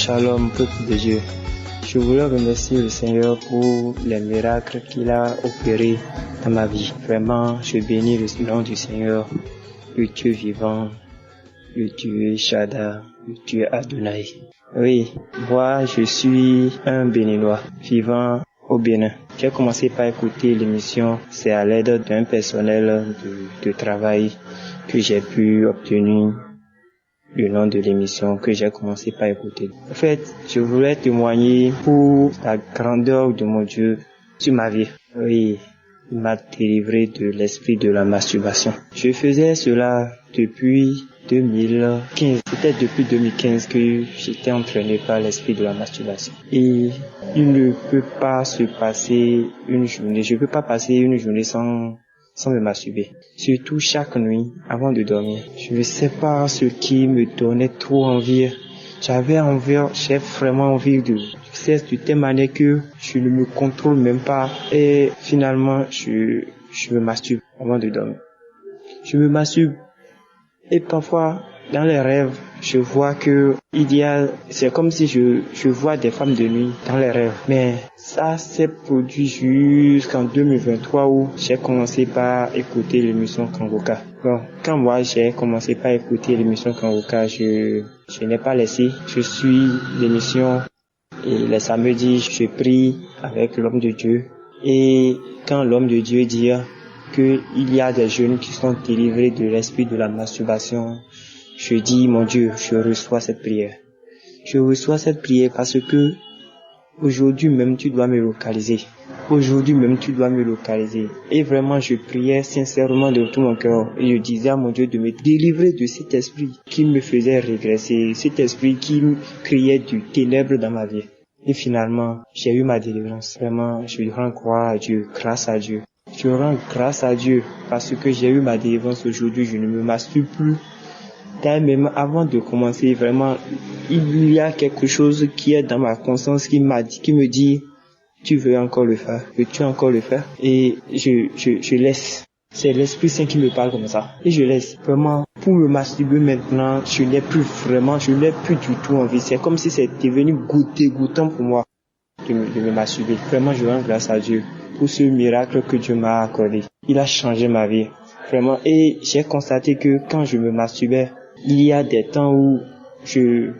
Shalom, peuple de Dieu. Je voulais remercier le Seigneur pour les miracles qu'il a opérés dans ma vie. Vraiment, je bénis le nom du Seigneur, le Dieu vivant, le Dieu Shaddai, le Dieu Adonai. Oui, moi, je suis un Béninois vivant au Bénin. J'ai commencé par écouter l'émission, c'est à l'aide d'un personnel de travail que j'ai pu obtenir le nom de l'émission que j'ai commencé par écouter. En fait, je voulais témoigner pour la grandeur de mon Dieu sur ma vie. Oui, il m'a délivré de l'esprit de la masturbation. Je faisais cela depuis 2015. C'était depuis 2015 que j'étais entraîné par l'esprit de la masturbation. Et il ne peut pas se passer une journée, je ne peux pas passer une journée sans me masturber. Surtout chaque nuit, avant de dormir. Je ne sais pas ce qui me donnait trop envie. J'ai vraiment envie de telle manière que je ne me contrôle même pas. Et finalement, je me masturbe avant de dormir. Je me masturbe. Et parfois, dans les rêves, je vois que c'est comme si je vois des femmes de nuit dans les rêves. Mais ça s'est produit jusqu'en 2023 où j'ai commencé par écouter l'émission Kangoka. Bon, quand moi j'ai commencé par écouter l'émission Kangoka, je n'ai pas laissé. Je suis l'émission et les samedis, je prie avec l'homme de Dieu. Et quand l'homme de Dieu dit qu'il y a des jeunes qui sont délivrés de l'esprit de la masturbation, je dis, mon Dieu, je reçois cette prière. Je reçois cette prière parce que aujourd'hui même tu dois me localiser. Aujourd'hui même tu dois me localiser. Et vraiment je priais sincèrement de tout mon cœur. Et je disais à mon Dieu de me délivrer de cet esprit qui me faisait régresser, cet esprit qui me créait du ténèbre dans ma vie. Et finalement, j'ai eu ma délivrance. Vraiment, je rends gloire à Dieu, grâce à Dieu. Je rends grâce à Dieu parce que j'ai eu ma délivrance aujourd'hui. Je ne me masturbe plus. Même avant de commencer, vraiment, il y a quelque chose qui est dans ma conscience qui me dit, tu veux encore le faire, veux-tu encore le faire? Et je laisse. C'est l'Esprit Saint qui me parle comme ça. Et je laisse. Vraiment, pour me masturber maintenant, je n'ai plus du tout envie. C'est comme si c'était devenu dégoûtant pour moi de me masturber. Vraiment, je rends grâce à Dieu pour ce miracle que Dieu m'a accordé. Il a changé ma vie. Vraiment. Et j'ai constaté que quand je me masturbais, il y a des temps où je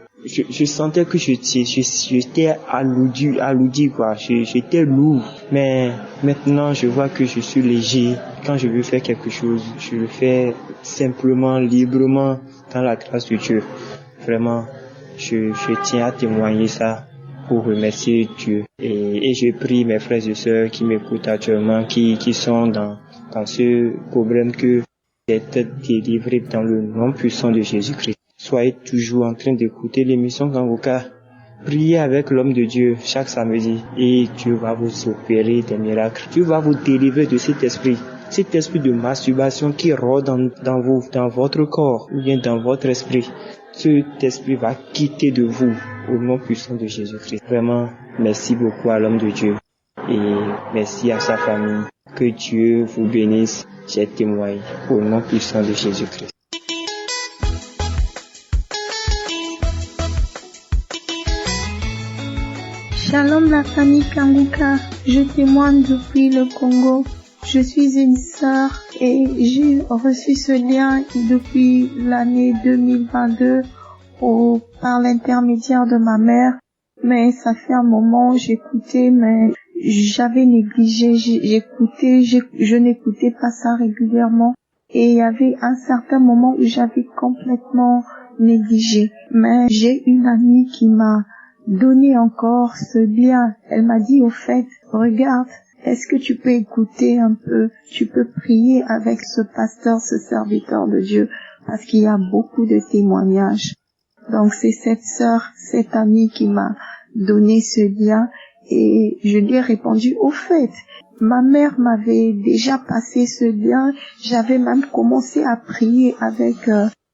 sentais que j'étais alourdi quoi. J'étais lourd. Mais maintenant, je vois que je suis léger. Quand je veux faire quelque chose, je le fais simplement, librement, dans la grâce de Dieu. Vraiment, je tiens à témoigner ça pour remercier Dieu. Et je prie mes frères et sœurs qui m'écoutent actuellement, qui sont dans ce problème que d'être délivrés dans le nom puissant de Jésus-Christ. Soyez toujours en train d'écouter l'émission Kangoka. Priez avec l'homme de Dieu chaque samedi et Dieu va vous opérer des miracles. Dieu va vous délivrer de cet esprit de masturbation qui rôde dans vous, dans votre corps ou bien dans votre esprit. Cet esprit va quitter de vous au nom puissant de Jésus-Christ. Vraiment, merci beaucoup à l'homme de Dieu et merci à sa famille. Que Dieu vous bénisse. J'ai témoigné au nom puissant de Jésus-Christ. Shalom la famille Kangoka, je témoigne depuis le Congo. Je suis une sœur et j'ai reçu ce lien depuis l'année 2022 par l'intermédiaire de ma mère. Mais ça fait un moment, j'écoutais, mais j'avais négligé, je n'écoutais pas ça régulièrement. Et il y avait un certain moment où j'avais complètement négligé. Mais j'ai une amie qui m'a donné encore ce lien. Elle m'a dit, au fait, regarde, est-ce que tu peux écouter un peu, tu peux prier avec ce pasteur, ce serviteur de Dieu, parce qu'il y a beaucoup de témoignages. Donc c'est cette sœur, cette amie qui m'a donné ce lien et je lui ai répondu, au fait, ma mère m'avait déjà passé ce lien, j'avais même commencé à prier avec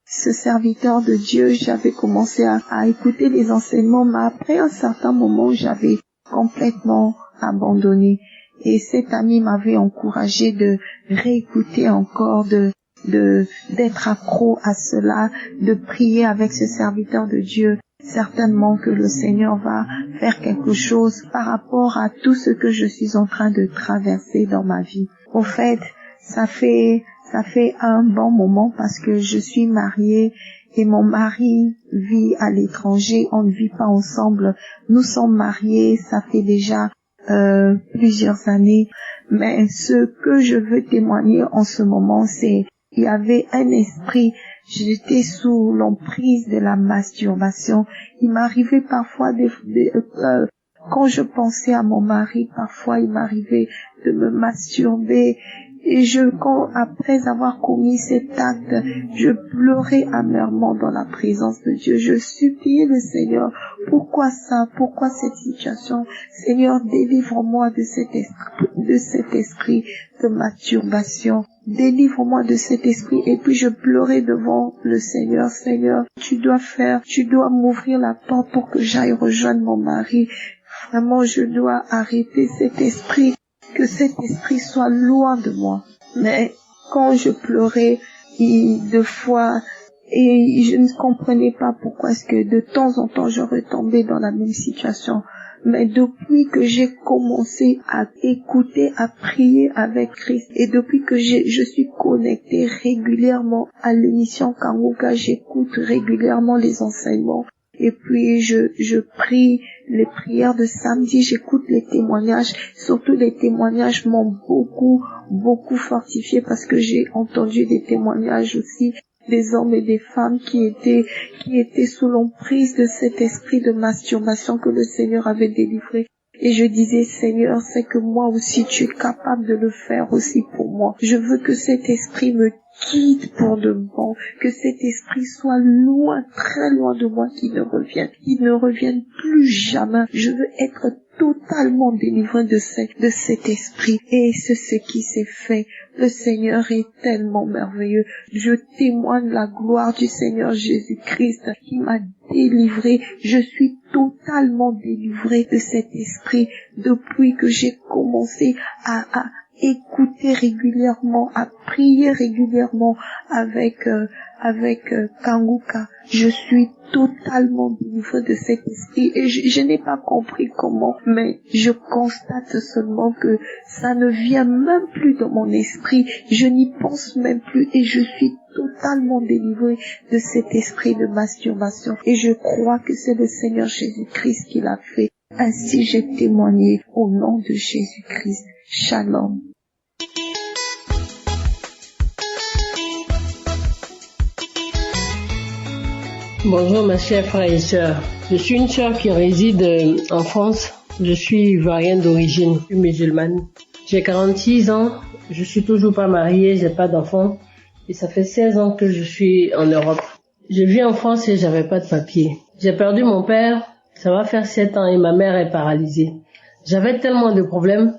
ce serviteur de Dieu, j'avais commencé à écouter les enseignements, mais après un certain moment, j'avais complètement abandonné. Et cette amie m'avait encouragé de réécouter encore, d'être accro à cela, de prier avec ce serviteur de Dieu. certainement que le Seigneur va faire quelque chose par rapport à tout ce que je suis en train de traverser dans ma vie. Au fait, ça fait un bon moment parce que je suis mariée et mon mari vit à l'étranger. On ne vit pas ensemble. Nous sommes mariés, ça fait déjà plusieurs années. Mais ce que je veux témoigner en ce moment, c'est il y avait un esprit. J'étais sous l'emprise de la masturbation. Il m'arrivait parfois quand je pensais à mon mari, parfois il m'arrivait de me masturber. Et après avoir commis cet acte, je pleurais amèrement dans la présence de Dieu. Je suppliais le Seigneur, pourquoi ça? Pourquoi cette situation? Seigneur, délivre-moi de cet esprit de masturbation. Délivre-moi de cet esprit. Et puis je pleurais devant le Seigneur. Seigneur, tu dois m'ouvrir la porte pour que j'aille rejoindre mon mari. Vraiment, je dois arrêter cet esprit. Que cet esprit soit loin de moi. Mais quand je pleurais, deux fois, et je ne comprenais pas pourquoi est-ce que de temps en temps je retombais dans la même situation. Mais depuis que j'ai commencé à écouter, à prier avec Christ, et depuis que je suis connectée régulièrement à l'émission Kanguka, j'écoute régulièrement les enseignements. Et puis je prie les prières de samedi, j'écoute les témoignages, surtout les témoignages m'ont beaucoup fortifié parce que j'ai entendu des témoignages aussi des hommes et des femmes qui étaient sous l'emprise de cet esprit de masturbation que le Seigneur avait délivré. Et je disais, Seigneur, c'est que moi aussi tu es capable de le faire aussi pour moi. Je veux que cet esprit me quitte pour de bon, que cet esprit soit loin, très loin de moi, qu'il ne revienne plus jamais. Je veux être totalement délivré de cet esprit. Et c'est ce qui s'est fait. Le Seigneur est tellement merveilleux. Je témoigne la gloire du Seigneur Jésus-Christ qui m'a délivré. Je suis totalement délivré de cet esprit depuis que j'ai commencé à écouter régulièrement, à prier régulièrement avec Kanguka. Je suis totalement délivré de cet esprit et je n'ai pas compris comment, mais je constate seulement que ça ne vient même plus dans mon esprit. Je n'y pense même plus et je suis totalement délivré de cet esprit de masturbation. Et je crois que c'est le Seigneur Jésus-Christ qui l'a fait. Ainsi j'ai témoigné au nom de Jésus-Christ. Shalom. Bonjour mes chers frères et sœurs. Je suis une sœur qui réside en France. Je suis ivoirienne d'origine, je suis musulmane. J'ai 46 ans, je suis toujours pas mariée, j'ai pas d'enfant. Et ça fait 16 ans que je suis en Europe. Je vis en France et j'avais pas de papier. J'ai perdu mon père, ça va faire 7 ans et ma mère est paralysée. J'avais tellement de problèmes.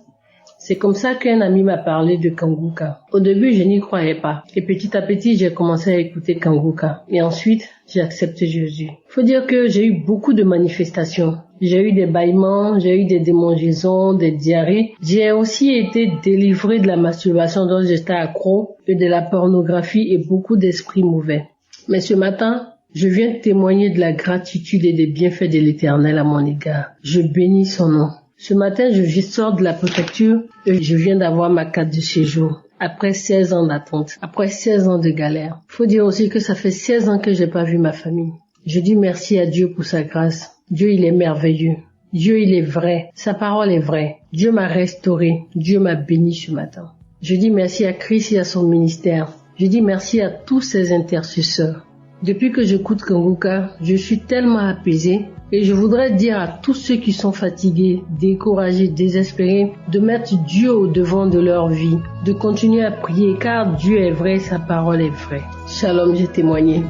C'est comme ça qu'un ami m'a parlé de Kanguka. Au début, je n'y croyais pas. Et petit à petit, j'ai commencé à écouter Kanguka. Et ensuite, j'ai accepté Jésus. Faut dire que j'ai eu beaucoup de manifestations. J'ai eu des bâillements, j'ai eu des démangeaisons, des diarrhées. J'ai aussi été délivré de la masturbation dont j'étais accro, et de la pornographie et beaucoup d'esprits mauvais. Mais ce matin, je viens témoigner de la gratitude et des bienfaits de l'Éternel à mon égard. Je bénis son nom. Ce matin, je sors de la préfecture et je viens d'avoir ma carte de séjour. Après 16 ans d'attente, après 16 ans de galère. Faut dire aussi que ça fait 16 ans que j'ai pas vu ma famille. Je dis merci à Dieu pour sa grâce. Dieu, il est merveilleux. Dieu, il est vrai. Sa parole est vraie. Dieu m'a restauré. Dieu m'a béni ce matin. Je dis merci à Christ et à son ministère. Je dis merci à tous ses intercesseurs. Depuis que j'écoute Kanguka, je suis tellement apaisée. Et je voudrais dire à tous ceux qui sont fatigués, découragés, désespérés, de mettre Dieu au devant de leur vie, de continuer à prier car Dieu est vrai, sa parole est vraie. Shalom, j'ai témoigné.